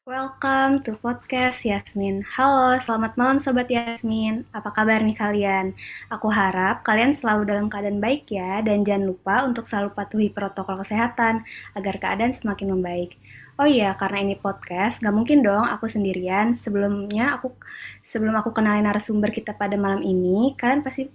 Welcome to podcast Yasmin. Halo, selamat malam Sobat Yasmin. Apa kabar nih kalian? Aku harap kalian selalu dalam keadaan baik ya, dan jangan lupa untuk selalu patuhi protokol kesehatan agar keadaan semakin membaik. Oh iya, karena ini podcast, gak mungkin dong aku sendirian. Sebelum aku kenalin narasumber kita pada malam ini, kalian pasti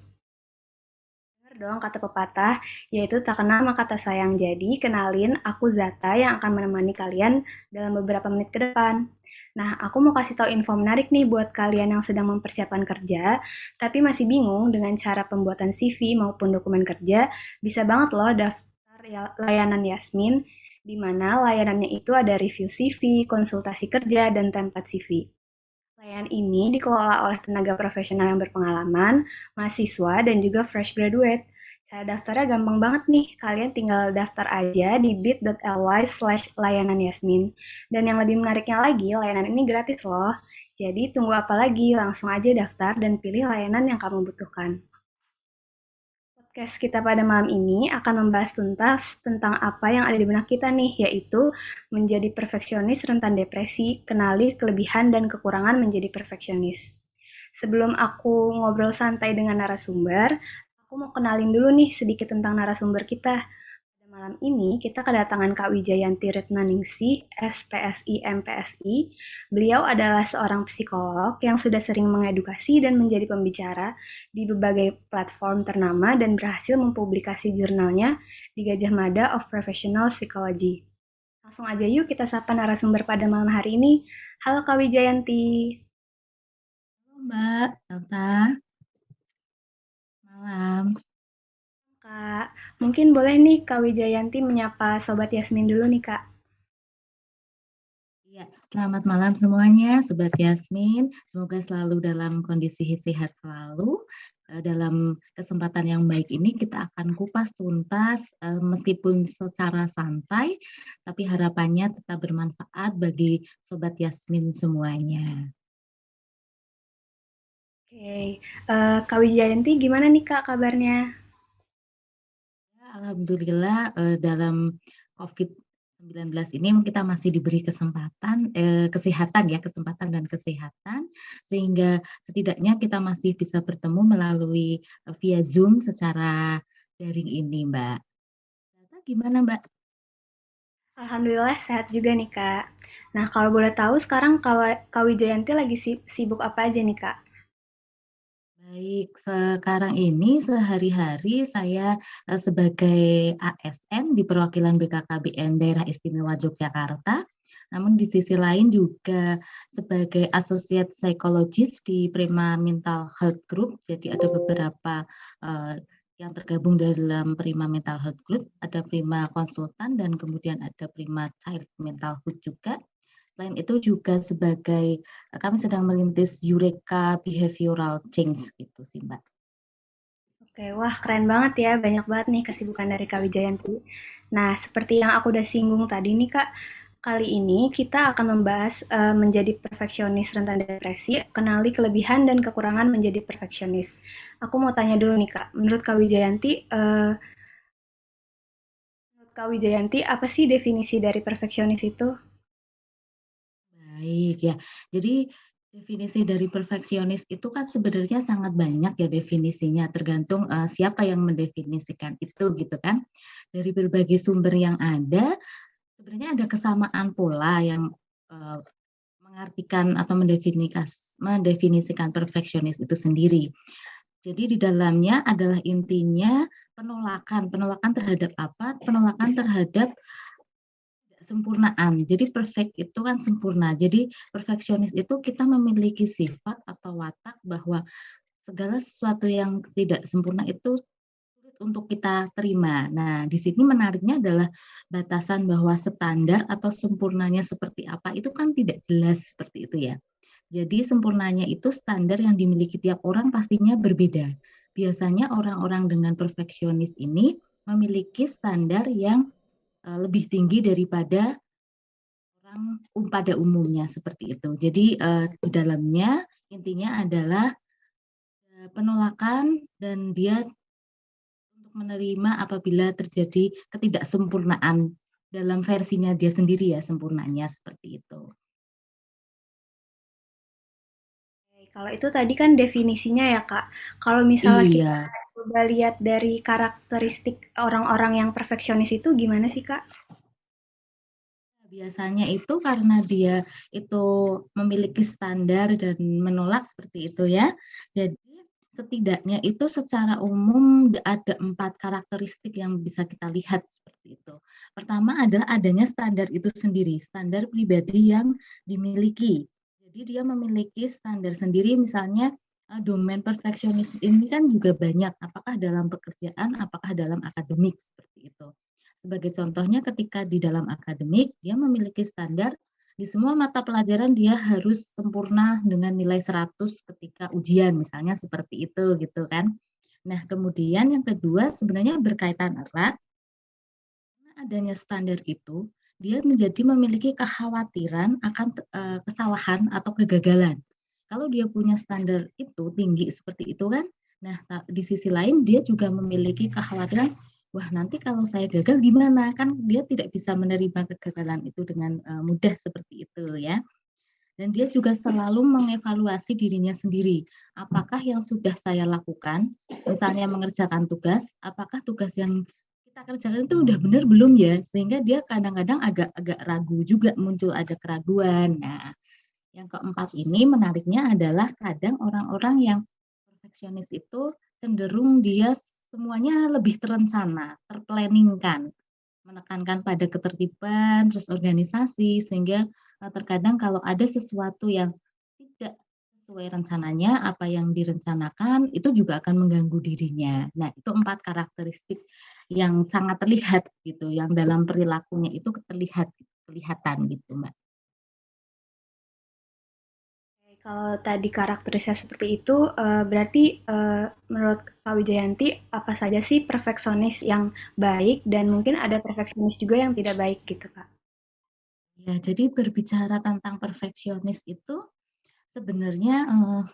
dengar dong kata pepatah, yaitu tak kenal maka tak sayang. Jadi, kenalin, aku Zata yang akan menemani kalian dalam beberapa menit ke depan. Nah, aku mau kasih tahu info menarik nih buat kalian yang sedang mempersiapkan kerja, tapi masih bingung dengan cara pembuatan CV maupun dokumen kerja, bisa banget loh daftar layanan Yasmin, di mana layanannya itu ada review CV, konsultasi kerja, dan template CV. Layanan ini dikelola oleh tenaga profesional yang berpengalaman, mahasiswa, dan juga fresh graduate. Cara daftarnya gampang banget nih, kalian tinggal daftar aja di bit.ly/layanan Yasmin. Dan yang lebih menariknya lagi, layanan ini gratis loh. Jadi tunggu apa lagi, langsung aja daftar dan pilih layanan yang kamu butuhkan. Podcast kita pada malam ini akan membahas tuntas tentang apa yang ada di benak kita nih, yaitu menjadi perfeksionis rentan depresi, kenali kelebihan dan kekurangan menjadi perfeksionis. Sebelum aku ngobrol santai dengan narasumber, aku mau kenalin dulu nih sedikit tentang narasumber kita. Pada malam ini kita kedatangan Kak Wijayanti Retnaningsih, SPSI MPSI. Beliau adalah seorang psikolog yang sudah sering mengedukasi dan menjadi pembicara di berbagai platform ternama dan berhasil mempublikasi jurnalnya di Gajah Mada of Professional Psychology. Langsung aja yuk kita sapa narasumber pada malam hari ini. Halo Kak Wijayanti. Halo Mbak, Tata, malam. Kak, mungkin boleh nih Kak Wijayanti menyapa Sobat Yasmin dulu nih Kak. Iya, selamat malam semuanya, Sobat Yasmin. Semoga selalu dalam kondisi sehat selalu. Dalam kesempatan yang baik ini kita akan kupas tuntas, meskipun secara santai, tapi harapannya tetap bermanfaat bagi Sobat Yasmin semuanya. Oke, Kak Wijayanti gimana nih Kak kabarnya? Alhamdulillah, dalam COVID-19 ini kita masih diberi kesempatan dan kesehatan, sehingga setidaknya kita masih bisa bertemu melalui via Zoom secara daring ini, Mbak. Tata gimana, Mbak? Alhamdulillah sehat juga nih Kak. Nah kalau boleh tahu sekarang Kak Wijayanti lagi sibuk apa aja nih Kak? Baik, sekarang ini sehari-hari saya sebagai ASN di perwakilan BKKBN Daerah Istimewa Yogyakarta. Namun di sisi lain juga sebagai associate psychologist di Prima Mental Health Group. Jadi ada beberapa yang tergabung dalam Prima Mental Health Group, ada Prima Konsultan dan kemudian ada Prima Child Mental Health juga. Selain itu juga sebagai kami sedang merintis Eureka Behavioral Change gitu sih Mbak. Oke, wah keren banget ya, banyak banget nih kesibukan dari Kak Wijayanti. Nah, seperti yang aku udah singgung tadi nih Kak, kali ini kita akan membahas menjadi perfeksionis rentan depresi, kenali kelebihan dan kekurangan menjadi perfeksionis. Aku mau tanya dulu nih Kak, menurut Kak Wijayanti apa sih definisi dari perfeksionis itu? Baik ya. Jadi definisi dari perfeksionis itu kan sebenarnya sangat banyak ya definisinya, tergantung siapa yang mendefinisikan itu gitu kan. Dari berbagai sumber yang ada, sebenarnya ada kesamaan pola yang eh, mengartikan atau mendefinisikan perfeksionis itu sendiri. Jadi di dalamnya adalah intinya penolakan. Penolakan terhadap apa? Penolakan terhadap sempurnaan. Jadi perfect itu kan sempurna. Jadi perfeksionis itu kita memiliki sifat atau watak bahwa segala sesuatu yang tidak sempurna itu sulit untuk kita terima. Nah, di sini menariknya adalah batasan bahwa standar atau sempurnanya seperti apa itu kan tidak jelas seperti itu ya. Jadi sempurnanya itu standar yang dimiliki tiap orang pastinya berbeda. Biasanya orang-orang dengan perfeksionis ini memiliki standar yang lebih tinggi daripada orang pada umumnya seperti itu. Jadi di dalamnya intinya adalah penolakan dan dia untuk menerima apabila terjadi ketidaksempurnaan dalam versinya dia sendiri ya sempurnanya seperti itu. Kalau itu tadi kan definisinya ya, Kak. Kalau misalnya kita Iya, coba lihat dari karakteristik orang-orang yang perfeksionis itu gimana sih, Kak? biasanya itu karena dia itu memiliki standar dan menolak seperti itu ya. Jadi setidaknya itu secara umum ada 4 karakteristik yang bisa kita lihat seperti itu. Pertama adalah adanya standar itu sendiri, standar pribadi yang dimiliki. Jadi dia memiliki standar sendiri, misalnya domain perfeksionis ini kan juga banyak, apakah dalam pekerjaan, apakah dalam akademik seperti itu. Sebagai contohnya ketika di dalam akademik, dia memiliki standar di semua mata pelajaran dia harus sempurna dengan nilai 100 ketika ujian, misalnya seperti itu gitu kan. Nah, kemudian yang kedua sebenarnya berkaitan erat, karena adanya standar itu, dia menjadi memiliki kekhawatiran akan kesalahan atau kegagalan. Kalau dia punya standar itu tinggi seperti itu kan, nah di sisi lain dia juga memiliki kekhawatiran, wah nanti kalau saya gagal gimana? Kan dia tidak bisa menerima kegagalan itu dengan mudah seperti itu ya. Dan dia juga selalu mengevaluasi dirinya sendiri. Apakah yang sudah saya lakukan, misalnya mengerjakan tugas, apakah tugas yang kita kerjakan itu udah benar belum ya? Sehingga dia kadang-kadang agak ragu juga, muncul ada keraguan. Nah, yang keempat ini menariknya adalah kadang orang-orang yang perfeksionis itu cenderung dia semuanya lebih terencana, terplanningkan, menekankan pada ketertiban, terus organisasi, sehingga terkadang kalau ada sesuatu yang tidak sesuai rencananya, apa yang direncanakan, itu juga akan mengganggu dirinya. Nah, itu 4 karakteristik yang sangat terlihat gitu, yang dalam perilakunya itu kelihatan gitu, Mbak. Oke, kalau tadi karakterisnya seperti itu, berarti menurut Kak Wijayanti apa saja sih perfeksionis yang baik dan mungkin ada perfeksionis juga yang tidak baik gitu, Kak? Ya, jadi berbicara tentang perfeksionis itu sebenarnya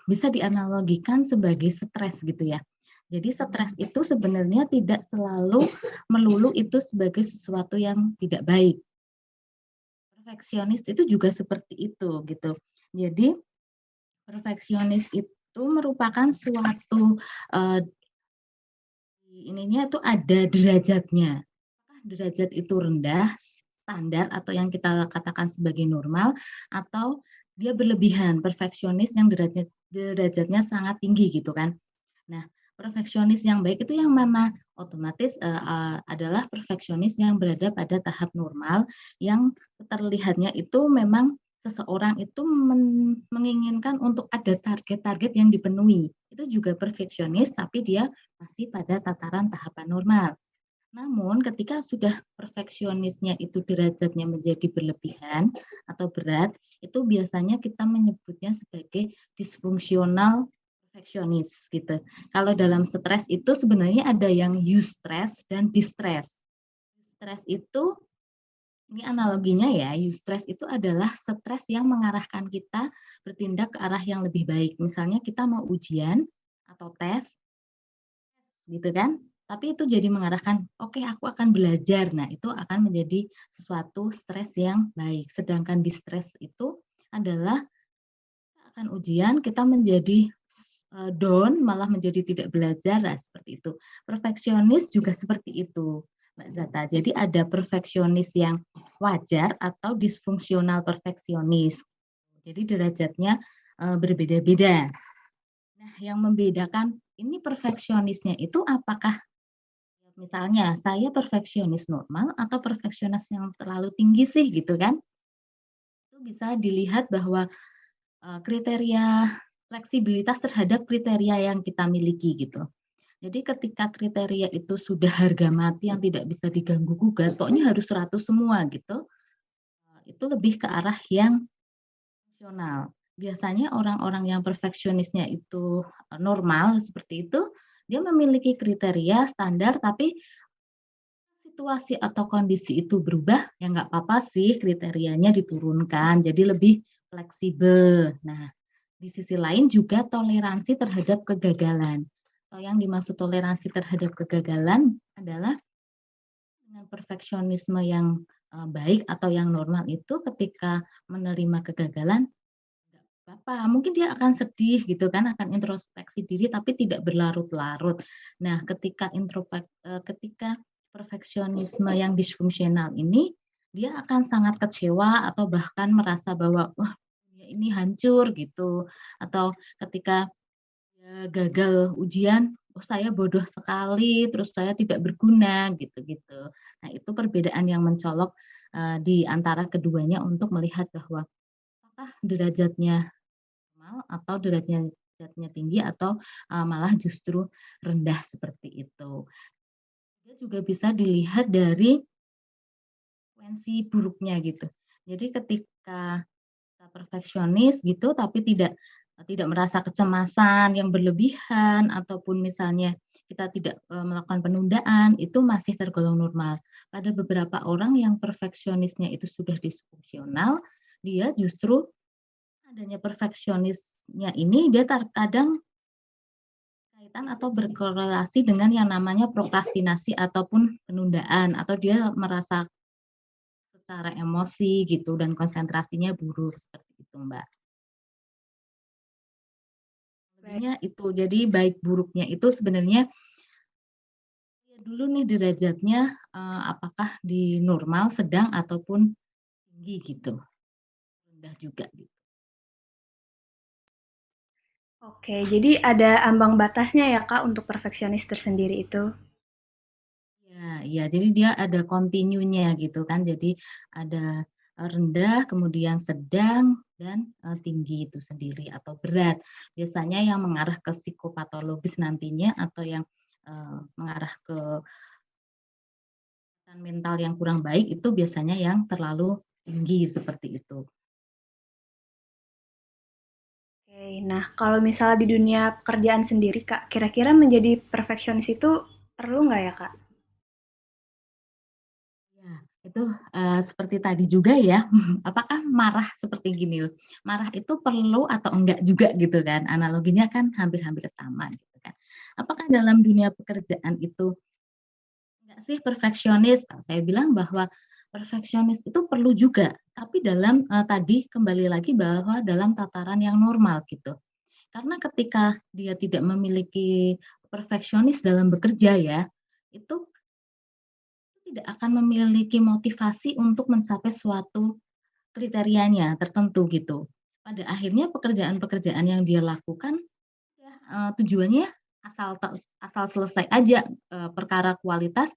bisa dianalogikan sebagai stres gitu ya. Jadi stres itu sebenarnya tidak selalu melulu itu sebagai sesuatu yang tidak baik. Perfeksionis itu juga seperti itu gitu. Jadi perfeksionis itu merupakan suatu uh, ininya itu ada derajatnya. Apakah derajat itu rendah, standar atau yang kita katakan sebagai normal, atau dia berlebihan, perfeksionis yang derajatnya sangat tinggi gitu kan. Nah, perfeksionis yang baik itu yang mana? Otomatis adalah perfeksionis yang berada pada tahap normal yang terlihatnya itu memang seseorang itu menginginkan untuk ada target-target yang dipenuhi. Itu juga perfeksionis tapi dia masih pada tataran tahapan normal. Namun ketika sudah perfeksionisnya itu derajatnya menjadi berlebihan atau berat, itu biasanya kita menyebutnya sebagai disfungsional perfeksionis gitu. Kalau dalam stres itu sebenarnya ada yang eustress dan distress. Stres itu ini analoginya ya, eustress itu adalah stres yang mengarahkan kita bertindak ke arah yang lebih baik. Misalnya kita mau ujian atau tes gitu kan. Tapi itu jadi mengarahkan, oke aku akan belajar. Nah, itu akan menjadi sesuatu stres yang baik. Sedangkan distress itu adalah akan ujian kita menjadi down, malah menjadi tidak belajar, nah, seperti itu. Perfeksionis juga seperti itu, Mbak Zata. Jadi ada perfeksionis yang wajar atau disfungsional perfeksionis. Jadi derajatnya berbeda-beda. Nah, yang membedakan ini perfeksionisnya itu apakah misalnya saya perfeksionis normal atau perfeksionis yang terlalu tinggi sih gitu kan? Itu bisa dilihat bahwa kriteria fleksibilitas terhadap kriteria yang kita miliki gitu. Jadi ketika kriteria itu sudah harga mati yang tidak bisa diganggu gugat, pokoknya harus 100 semua gitu, itu lebih ke arah yang fungsional. Biasanya orang-orang yang perfeksionisnya itu normal seperti itu, dia memiliki kriteria standar tapi situasi atau kondisi itu berubah, ya nggak apa-apa sih kriterianya diturunkan, jadi lebih fleksibel. Nah, di sisi lain juga toleransi terhadap kegagalan. Atau yang dimaksud toleransi terhadap kegagalan adalah dengan perfeksionisme yang baik atau yang normal itu ketika menerima kegagalan apa, mungkin dia akan sedih gitu kan, akan introspeksi diri tapi tidak berlarut-larut. Nah, ketika perfeksionisme yang disfungsional ini, dia akan sangat kecewa atau bahkan merasa bahwa, "Wah, dunia ini hancur," gitu. Atau ketika dia gagal ujian, "Oh, saya bodoh sekali, terus saya tidak berguna," gitu-gitu. Nah, itu perbedaan yang mencolok, di antara keduanya untuk melihat bahwa apakah derajatnya normal atau derajatnya tinggi atau, malah justru rendah seperti itu. Dia juga bisa dilihat dari konsekuensi buruknya gitu. Jadi ketika kita perfeksionis gitu tapi tidak merasa kecemasan yang berlebihan ataupun misalnya kita tidak, melakukan penundaan, itu masih tergolong normal. Pada beberapa orang yang perfeksionisnya itu sudah disfungsional, dia justru adanya perfeksionisnya ini dia terkadang kaitan atau berkorelasi dengan yang namanya prokrastinasi ataupun penundaan, atau dia merasa secara emosi gitu dan konsentrasinya buruk, seperti itu, Mbak. Baik. Lebihnya itu, jadi baik buruknya itu sebenarnya ya dulu nih derajatnya, apakah di normal, sedang, ataupun tinggi gitu, rendah juga gitu. Oke, jadi ada ambang batasnya ya Kak untuk perfeksionis tersendiri itu. Ya, iya, jadi dia ada kontinunya gitu kan. Jadi ada, rendah, kemudian sedang, dan, tinggi itu sendiri atau berat. Biasanya yang mengarah ke psikopatologis nantinya atau yang, mengarah ke kesehatan mental yang kurang baik itu biasanya yang terlalu tinggi seperti itu. Oke, nah kalau misalnya di dunia pekerjaan sendiri Kak, kira-kira menjadi perfeksionis itu perlu nggak ya Kak? Ya, itu, seperti tadi juga ya, apakah marah seperti gini loh, marah itu perlu atau enggak juga gitu kan, analoginya kan hampir-hampir sama gitu kan. Apakah dalam dunia pekerjaan itu enggak sih perfeksionis? Nah, saya bilang bahwa perfeksionis itu perlu juga, tapi dalam, tadi kembali lagi bahwa dalam tataran yang normal gitu. Karena ketika dia tidak memiliki perfeksionis dalam bekerja ya, itu tidak akan memiliki motivasi untuk mencapai suatu kriterianya tertentu gitu. Pada akhirnya pekerjaan-pekerjaan yang dia lakukan ya, tujuannya asal selesai aja, perkara kualitas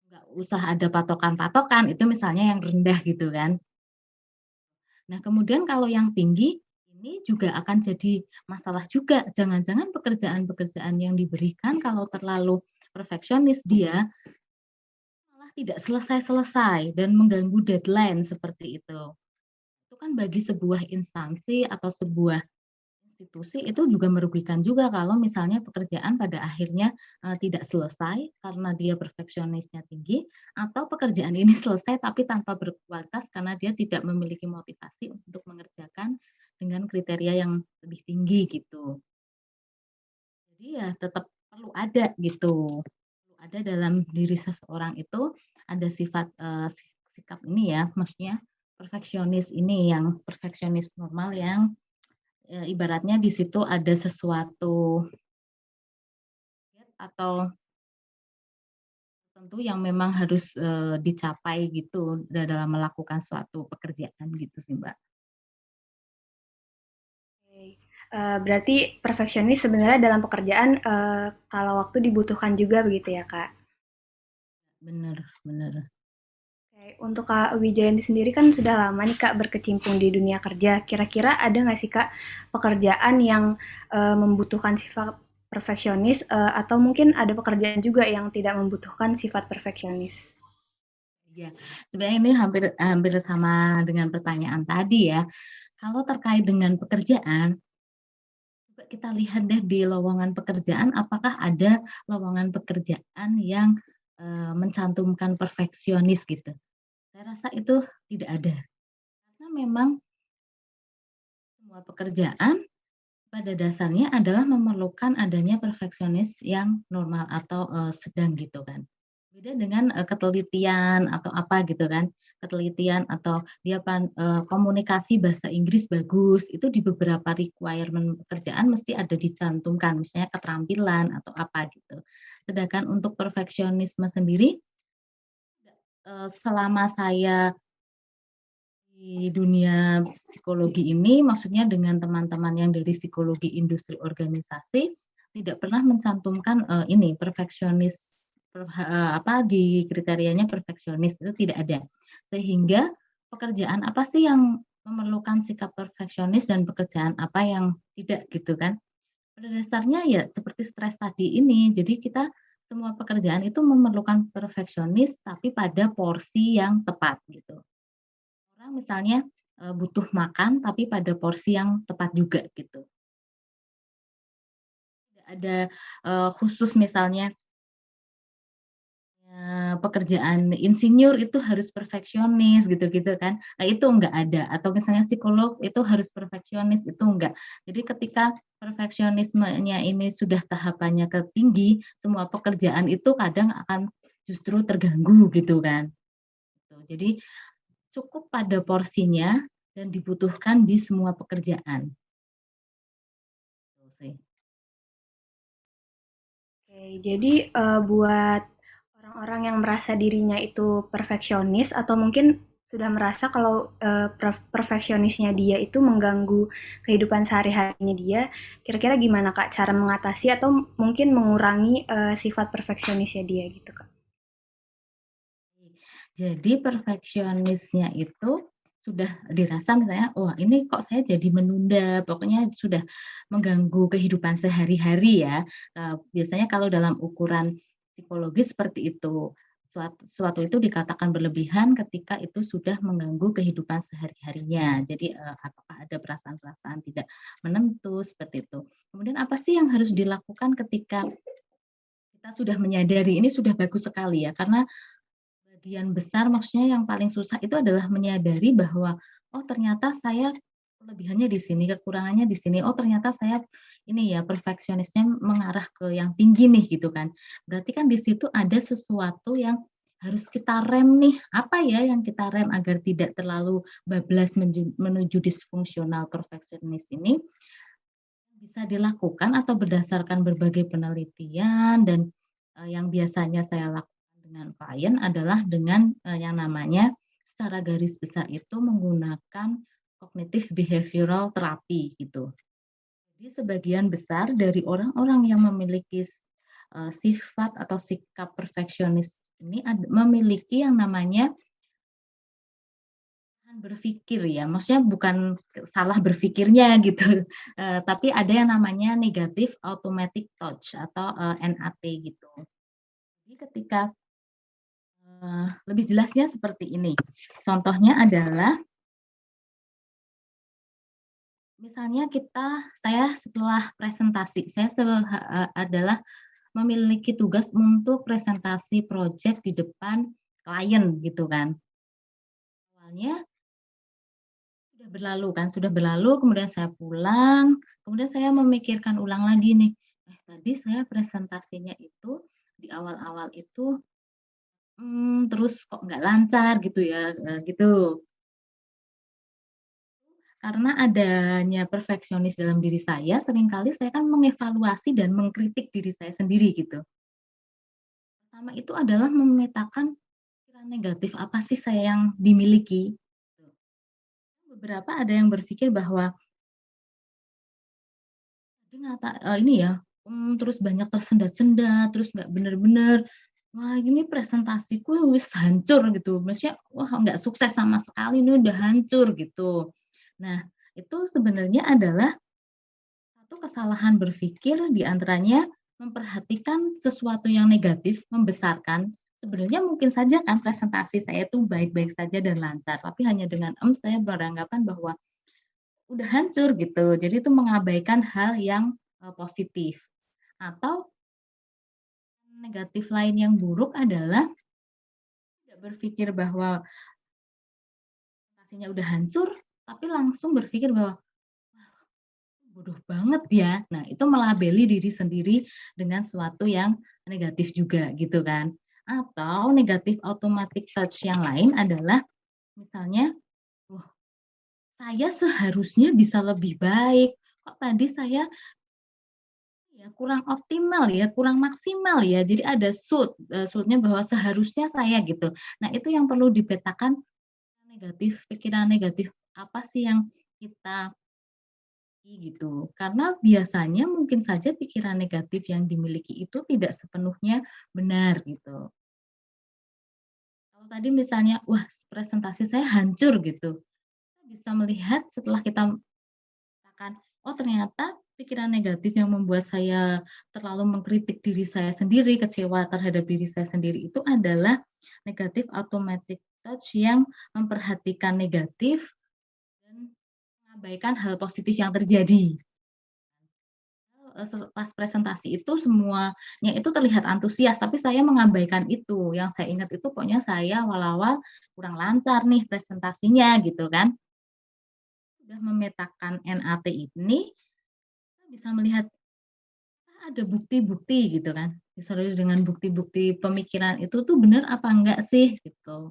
nggak usah ada patokan-patokan, itu misalnya yang rendah gitu kan. Nah, kemudian kalau yang tinggi, ini juga akan jadi masalah juga, jangan-jangan pekerjaan-pekerjaan yang diberikan kalau terlalu perfeksionis dia malah tidak selesai-selesai dan mengganggu deadline seperti itu. Itu kan bagi sebuah instansi atau sebuah institusi itu juga merugikan juga kalau misalnya pekerjaan pada akhirnya, tidak selesai karena dia perfeksionisnya tinggi, atau pekerjaan ini selesai tapi tanpa berkualitas karena dia tidak memiliki motivasi untuk mengerjakan dengan kriteria yang lebih tinggi gitu. Jadi ya tetap perlu ada gitu, perlu ada dalam diri seseorang itu ada sifat, sikap ini ya, maksudnya perfeksionis ini yang perfeksionis normal yang ibaratnya di situ ada sesuatu atau tentu yang memang harus, dicapai gitu dalam melakukan suatu pekerjaan gitu sih, Mbak. Oke, berarti perfeksionis sebenarnya dalam pekerjaan kalau waktu dibutuhkan juga begitu ya Kak? Bener bener. Oke, untuk Kak Wijayanti sendiri kan sudah lama nih Kak berkecimpung di dunia kerja. Kira-kira ada nggak sih Kak pekerjaan yang membutuhkan sifat perfeksionis atau mungkin ada pekerjaan juga yang tidak membutuhkan sifat perfeksionis? Iya, sebenarnya ini hampir hampir sama dengan pertanyaan tadi ya. Kalau terkait dengan pekerjaan, coba kita lihat deh di lowongan pekerjaan apakah ada lowongan pekerjaan yang, mencantumkan perfeksionis gitu. Saya rasa itu tidak ada, karena memang semua pekerjaan pada dasarnya adalah memerlukan adanya perfeksionis yang normal atau, sedang gitu kan. Beda dengan, ketelitian atau apa gitu kan, ketelitian atau dia komunikasi bahasa Inggris bagus, itu di beberapa requirement pekerjaan mesti ada dicantumkan, misalnya keterampilan atau apa gitu. Sedangkan untuk perfeksionisme sendiri, selama saya di dunia psikologi ini, maksudnya dengan teman-teman yang dari psikologi industri organisasi, tidak pernah mencantumkan, ini perfeksionis, di kriterianya perfeksionis, itu tidak ada. Sehingga pekerjaan apa sih yang memerlukan sikap perfeksionis dan pekerjaan apa yang tidak gitu kan. Pada dasarnya ya seperti stres tadi ini, jadi kita semua pekerjaan itu memerlukan perfeksionis tapi pada porsi yang tepat gitu. Orang misalnya, butuh makan tapi pada porsi yang tepat juga gitu. Tidak ada, khusus misalnya, pekerjaan insinyur itu harus perfeksionis gitu-gitu kan. Nah itu enggak ada, atau misalnya psikolog itu harus perfeksionis, itu enggak. Jadi ketika perfeksionismenya ini sudah tahapannya ke tinggi, semua pekerjaan itu kadang akan justru terganggu gitu kan, gitu. Jadi cukup pada porsinya dan dibutuhkan di semua pekerjaan, gitu sih. Oke, jadi buat orang-orang yang merasa dirinya itu perfeksionis atau mungkin sudah merasa kalau perfeksionisnya dia itu mengganggu kehidupan sehari-harinya dia, kira-kira gimana Kak cara mengatasi atau mungkin mengurangi sifat perfeksionisnya dia gitu Kak? Jadi perfeksionisnya itu sudah dirasa misalnya, "Wah ini kok saya jadi menunda," pokoknya sudah mengganggu kehidupan sehari-hari ya. Biasanya kalau dalam ukuran psikologis seperti itu. Suatu itu dikatakan berlebihan ketika itu sudah mengganggu kehidupan sehari-harinya. Jadi, apakah ada perasaan-perasaan tidak menentu, seperti itu. Kemudian apa sih yang harus dilakukan ketika kita sudah menyadari ini sudah bagus sekali ya, karena bagian besar maksudnya yang paling susah itu adalah menyadari bahwa, oh ternyata saya kelebihannya di sini, kekurangannya di sini. Oh ternyata saya ini ya perfeksionisnya mengarah ke yang tinggi nih gitu kan. Berarti kan di situ ada sesuatu yang harus kita rem nih. Apa ya yang kita rem agar tidak terlalu bablas menuju disfungsional perfeksionis ini bisa dilakukan atau berdasarkan berbagai penelitian dan, yang biasanya saya lakukan dengan klien adalah dengan, yang namanya secara garis besar itu menggunakan cognitive behavioral therapy gitu. Jadi sebagian besar dari orang-orang yang memiliki sifat atau sikap perfeksionis ini memiliki yang namanya berpikir ya, maksudnya bukan salah berpikirnya gitu, tapi ada yang namanya negatif automatic thoughts atau, NAT gitu. Jadi ketika, lebih jelasnya seperti ini, contohnya adalah misalnya saya setelah presentasi, adalah memiliki tugas untuk presentasi project di depan klien gitu kan. Awalnya sudah berlalu, kemudian saya pulang, kemudian saya memikirkan ulang lagi nih, tadi saya presentasinya itu di awal-awal itu, terus kok nggak lancar gitu ya, gitu. Karena adanya perfeksionis dalam diri saya, seringkali saya kan mengevaluasi dan mengkritik diri saya sendiri gitu. Pertama itu adalah memetakan pikiran negatif apa sih saya yang dimiliki, gitu. Beberapa ada yang berpikir bahwa ternyata, ini ya, terus banyak tersendat-sendat, terus nggak bener-bener, wah ini presentasiku wis hancur gitu, maksudnya, wah nggak sukses sama sekali, ini udah hancur gitu. Nah, itu sebenarnya adalah satu kesalahan berpikir di antaranya memperhatikan sesuatu yang negatif, membesarkan. Sebenarnya mungkin saja kan presentasi saya itu baik-baik saja dan lancar, tapi hanya dengan, saya beranggapan bahwa udah hancur gitu. Jadi itu mengabaikan hal yang, positif. Atau negatif lain yang buruk adalah tidak berpikir bahwa presentasinya udah hancur, tapi langsung berpikir bahwa, "Bodoh banget ya." Nah, itu melabeli diri sendiri dengan suatu yang negatif juga gitu kan. Atau negatif automatic touch yang lain adalah misalnya, "Wah, saya seharusnya bisa lebih baik, kok tadi saya ya kurang optimal ya, kurang maksimal ya." Jadi ada should-nya bahwa seharusnya saya gitu. Nah, itu yang perlu dipetakan pikiran negatif apa sih yang kita gitu. Karena biasanya mungkin saja pikiran negatif yang dimiliki itu tidak sepenuhnya benar gitu. Kalau tadi misalnya, wah presentasi saya hancur gitu, kita bisa melihat setelah kita katakan, oh ternyata pikiran negatif yang membuat saya terlalu mengkritik diri saya sendiri, kecewa terhadap diri saya sendiri itu adalah negatif automatic touch yang memperhatikan negatif dan mengabaikan hal positif yang terjadi. Pas presentasi itu semuanya itu terlihat antusias, tapi saya mengabaikan itu. Yang saya ingat itu pokoknya saya awal-awal kurang lancar nih presentasinya gitu kan. Sudah memetakan NAT ini, kita bisa melihat ada bukti-bukti gitu kan. Disertai dengan bukti-bukti pemikiran itu tuh benar apa enggak sih gitu.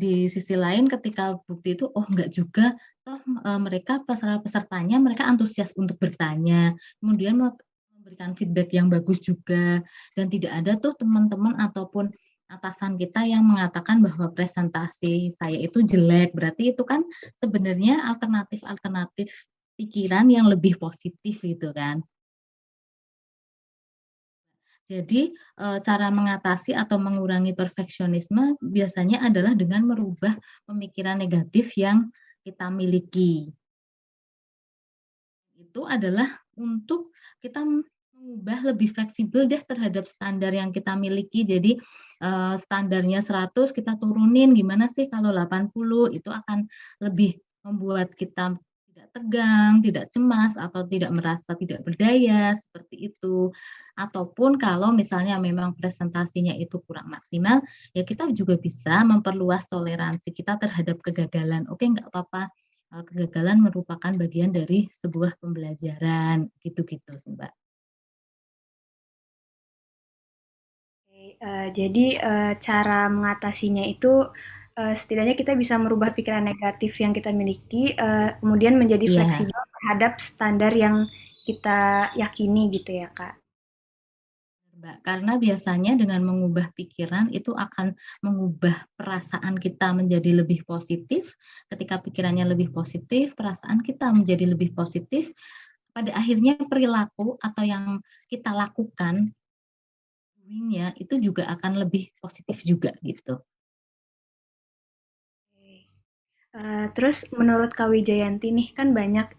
Di sisi lain ketika bukti itu, oh enggak juga, toh, mereka pesertanya mereka antusias untuk bertanya, kemudian memberikan feedback yang bagus juga, dan tidak ada tuh teman-teman ataupun atasan kita yang mengatakan bahwa presentasi saya itu jelek, berarti itu kan sebenarnya alternatif-alternatif pikiran yang lebih positif gitu kan. Jadi, cara mengatasi atau mengurangi perfeksionisme biasanya adalah dengan merubah pemikiran negatif yang kita miliki. Itu adalah untuk kita mengubah lebih fleksibel deh terhadap standar yang kita miliki. Jadi, standarnya 100 kita turunin, gimana sih kalau 80, itu akan lebih membuat kita tidak tegang, tidak cemas, atau tidak merasa tidak berdaya, seperti itu. Ataupun kalau misalnya memang presentasinya itu kurang maksimal, ya kita juga bisa memperluas toleransi kita terhadap kegagalan. Oke, nggak apa-apa, kegagalan merupakan bagian dari sebuah pembelajaran, gitu-gitu sih, Mbak. Oke, jadi cara mengatasinya itu setidaknya kita bisa merubah pikiran negatif yang kita miliki, kemudian menjadi Iya, fleksibel terhadap standar yang kita yakini gitu ya, Kak. Mbak, karena biasanya dengan mengubah pikiran itu akan mengubah perasaan kita menjadi lebih positif. Ketika pikirannya lebih positif, perasaan kita menjadi lebih positif. Pada akhirnya perilaku atau yang kita lakukan, doing-nya itu juga akan lebih positif juga gitu. Oke. Terus menurut Kak Wijayanti nih, kan banyak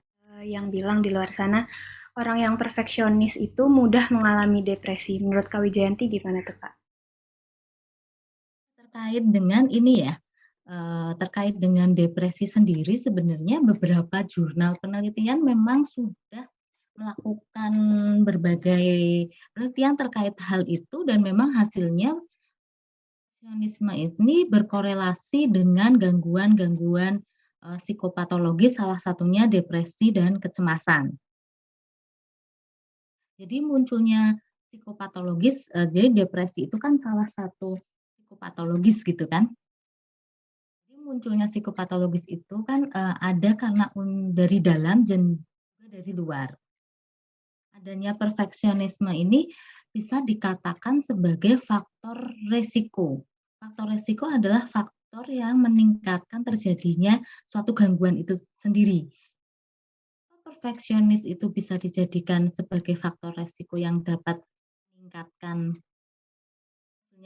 yang bilang di luar sana, orang yang perfeksionis itu mudah mengalami depresi. Menurut Kak Wijayanti gimana tuh, Kak? Terkait dengan ini ya, terkait dengan depresi sendiri sebenarnya beberapa jurnal penelitian memang sudah melakukan berbagai penelitian terkait hal itu dan memang hasilnya perfeksionisme ini berkorelasi dengan gangguan-gangguan, psikopatologis salah satunya depresi dan kecemasan. Jadi munculnya psikopatologis, jadi depresi itu kan salah satu psikopatologis gitu kan. Jadi munculnya psikopatologis itu kan, ada karena dari dalam dan juga dari luar. Adanya perfeksionisme ini bisa dikatakan sebagai faktor resiko. Faktor resiko adalah faktor yang meningkatkan terjadinya suatu gangguan itu sendiri. Perfeksionis itu bisa dijadikan sebagai faktor resiko yang dapat meningkatkan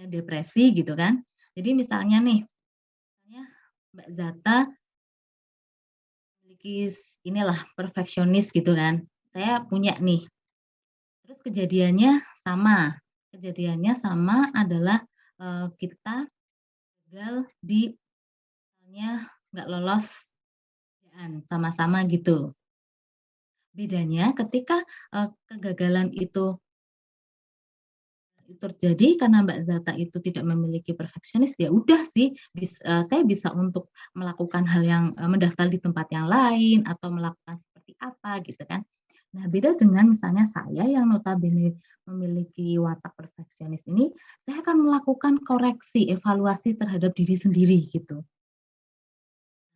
depresi gitu kan. Jadi misalnya nih, misalnya Mbak Zata memiliki inilah perfeksionis gitu kan. Saya punya nih, terus kejadiannya sama adalah, kita gagal di misalnya nggak lolos kerjaan sama-sama gitu. Bedanya ketika, kegagalan itu terjadi karena Mbak Zata itu tidak memiliki perfeksionis, ya udah sih saya bisa untuk melakukan hal yang, mendaftar di tempat yang lain atau melakukan seperti apa gitu kan. Nah, beda dengan misalnya saya yang notabene memiliki watak perfeksionis ini, saya akan melakukan koreksi, evaluasi terhadap diri sendiri gitu.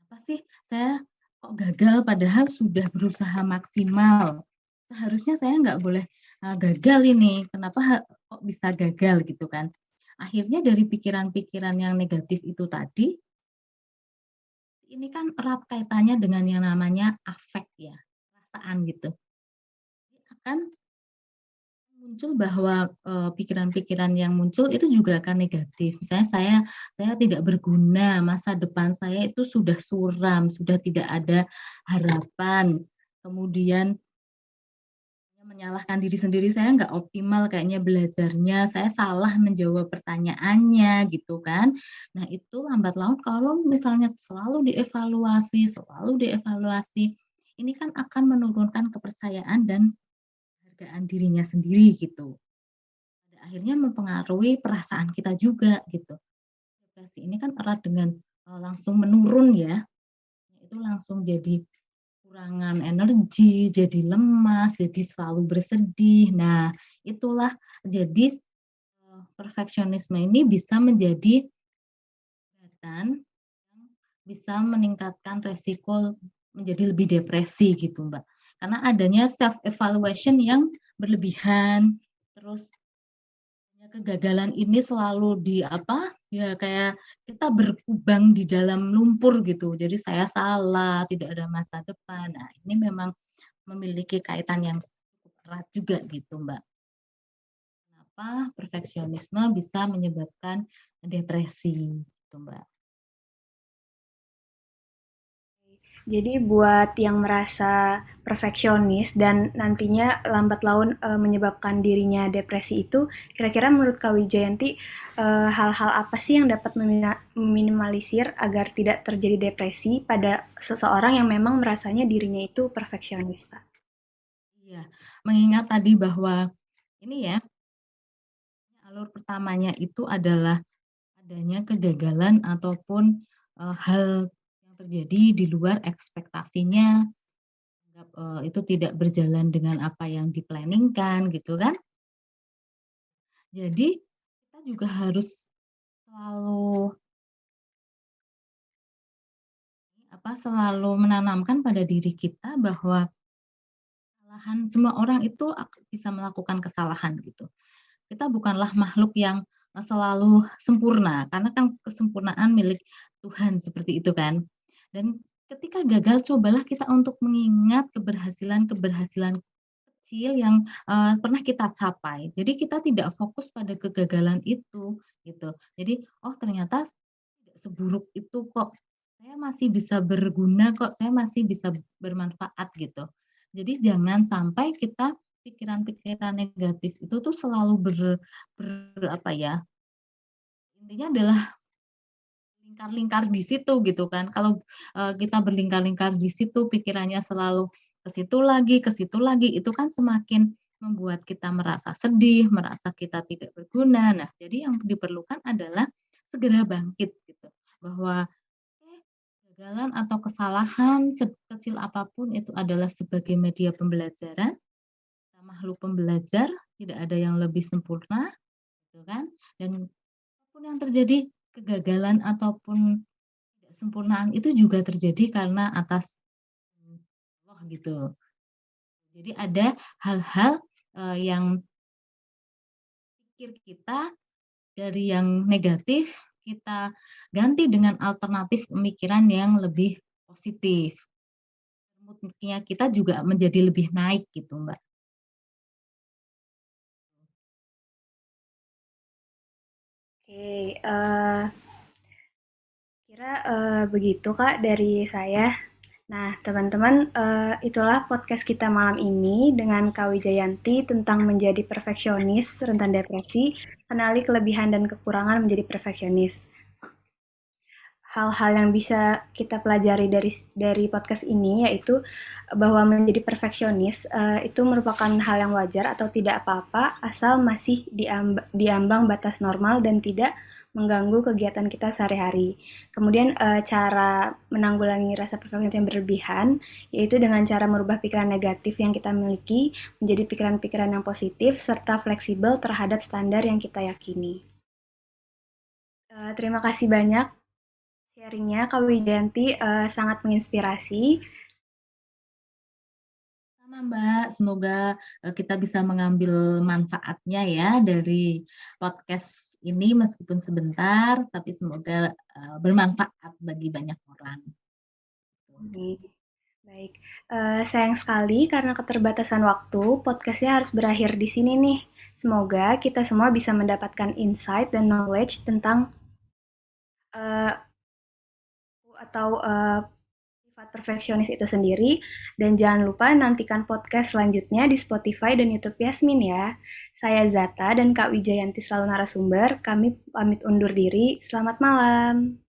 Apa sih saya kok gagal padahal sudah berusaha maksimal. Seharusnya saya nggak boleh, gagal ini, kenapa kok bisa gagal gitu kan. Akhirnya dari pikiran-pikiran yang negatif itu tadi, ini kan erat kaitannya dengan yang namanya afek ya, perasaan gitu. Akan muncul bahwa, pikiran-pikiran yang muncul itu juga akan negatif. Misalnya saya tidak berguna, masa depan saya itu sudah suram, sudah tidak ada harapan. Kemudian menyalahkan diri sendiri, saya nggak optimal kayaknya belajarnya, saya salah menjawab pertanyaannya gitu kan. Nah itu lambat laun kalau misalnya selalu dievaluasi, ini kan akan menurunkan kepercayaan dan hargaan dirinya sendiri gitu. Pada akhirnya mempengaruhi perasaan kita juga gitu. Depresi ini kan erat dengan, langsung menurun ya, itu langsung jadi kurangan energi, jadi lemas, jadi selalu bersedih. Nah, itulah jadi, perfeksionisme ini bisa menjadi hambatan yang bisa meningkatkan resiko menjadi lebih depresi gitu, Mbak. Karena adanya self evaluation yang berlebihan, terus kegagalan ini selalu ya kayak kita berkubang di dalam lumpur gitu. Jadi saya salah, tidak ada masa depan. Nah, ini memang memiliki kaitan yang cukup erat juga gitu, Mbak. Kenapa perfeksionisme bisa menyebabkan depresi gitu, Mbak. Jadi buat yang merasa perfeksionis dan nantinya lambat laun menyebabkan dirinya depresi itu, kira-kira menurut Kak Wijayanti hal-hal apa sih yang dapat meminimalisir agar tidak terjadi depresi pada seseorang yang memang merasanya dirinya itu perfeksionis, Pak? Iya, mengingat tadi bahwa ini ya, alur pertamanya itu adalah adanya kegagalan ataupun, hal yang terjadi di luar ekspektasinya, itu tidak berjalan dengan apa yang di-planning-kan gitu kan. Jadi kita juga harus selalu selalu menanamkan pada diri kita bahwa semua orang itu bisa melakukan kesalahan gitu. Kita bukanlah makhluk yang, selalu sempurna, karena kan kesempurnaan milik Tuhan seperti itu kan. Dan ketika gagal cobalah kita untuk mengingat keberhasilan-keberhasilan kecil yang, pernah kita capai. Jadi kita tidak fokus pada kegagalan itu, gitu. Jadi, "Oh ternyata tidak seburuk itu kok, saya masih bisa berguna kok, saya masih bisa bermanfaat," gitu. Jadi jangan sampai kita pikiran-pikiran negatif itu tuh selalu apa ya, intinya adalah lingkar-lingkar di situ gitu kan. Kalau, kita berlingkar-lingkar di situ pikirannya selalu ke situ lagi, itu kan semakin membuat kita merasa sedih, merasa kita tidak berguna. Nah, jadi yang diperlukan adalah segera bangkit gitu, bahwa kegagalan atau kesalahan sekecil apapun itu adalah sebagai media pembelajaran, kita makhluk pembelajar, tidak ada yang lebih sempurna gitu kan, dan apapun yang terjadi, kegagalan ataupun ketidaksempurnaan itu juga terjadi karena atas Allah gitu. Jadi ada hal-hal, yang pikir kita dari yang negatif, kita ganti dengan alternatif pemikiran yang lebih positif. Mood-nya kita juga menjadi lebih naik gitu, Mbak. Oke, kira begitu Kak dari saya. Nah, teman-teman, itulah podcast kita malam ini dengan Kak Wijayanti tentang menjadi perfeksionis, rentan depresi, kenali kelebihan dan kekurangan menjadi perfeksionis. Hal-hal yang bisa kita pelajari dari podcast ini yaitu bahwa menjadi perfeksionis itu merupakan hal yang wajar atau tidak apa-apa asal masih diambang batas normal dan tidak mengganggu kegiatan kita sehari-hari. Kemudian cara menanggulangi rasa perfeksionis yang berlebihan yaitu dengan cara merubah pikiran negatif yang kita miliki menjadi pikiran-pikiran yang positif serta fleksibel terhadap standar yang kita yakini. Terima kasih banyak sharingnya Kak Wijanti, sangat menginspirasi. Sama Mbak, semoga kita bisa mengambil manfaatnya ya dari podcast ini meskipun sebentar, tapi semoga bermanfaat bagi banyak orang. Baik, baik. Sayang sekali karena keterbatasan waktu, podcastnya harus berakhir di sini nih. Semoga kita semua bisa mendapatkan insight dan knowledge tentang eh, atau sifat perfeksionis itu sendiri. Dan jangan lupa nantikan podcast selanjutnya di Spotify dan YouTube Yasmin ya. Saya Zata dan Kak Wijayanti selalu narasumber. Kami pamit undur diri. Selamat malam.